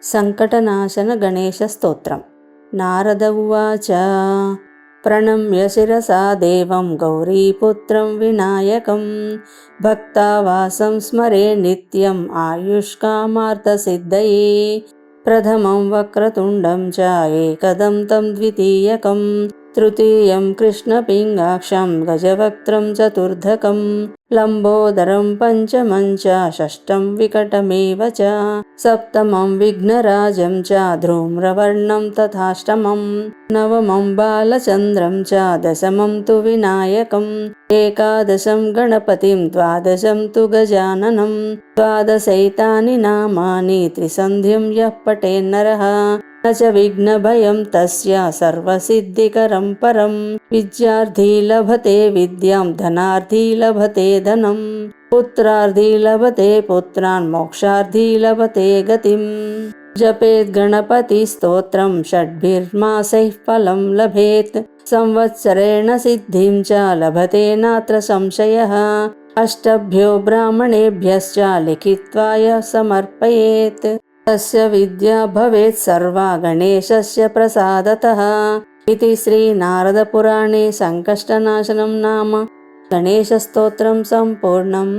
సంకటనాశన గణేశస్తోత్రం. నారద ఉవాచ ప్రణమ్య శిరసా దేవం గౌరీపుత్రం వినాయకం భక్తావాసం స్మరే నిత్యం ఆయుష్కామార్థసిద్ధయే ప్రథమం వక్రతుండం చ ఏకదంతం ద్వితీయకం తృతీయం కృష్ణపింగాక్షం గజవక్త్రం చతుర్థకం లంబోదరం పంచమం చ షష్టం వికటమేవ చ సప్తమం విఘ్నరాజం చ ధూమ్రవర్ణం తథాష్టమం నవమం బాలచంద్రం చ దశమం తు వినాయకం ఏకాదశం గణపతిం ద్వాదశం తు గజాననం ద్వాదశైతాని నామాని త్రిసంధ్యం యః పఠేన్నరః న చ విఘ్నభయం తస్య సర్వసిద్ధికరం పరం విద్యార్థీ లభతే విద్యాం ధనార్థీ లభతే ధనం పుత్రార్థీ లభతే పుత్రాన్ మోక్షార్థీ లభతే గతిం జపేత్ గణపతి స్తోత్రం షడ్భిర్మాసైః ఫలం లభేత్ సంవత్సరేణ సిద్ధిం చ లభతే నాత్ర సంశయః అష్టభ్యో బ్రాహ్మణేభ్యశ్చ లిఖిత్వాయ సమర్పయేత్ తస్య విద్యా భవేత్ సర్వా గణేశస్య ప్రసాదతః इति श्री नारद पुराणे संकष्टनाशनं नाम गणेशस्तोत्रं सम्पूर्णम्।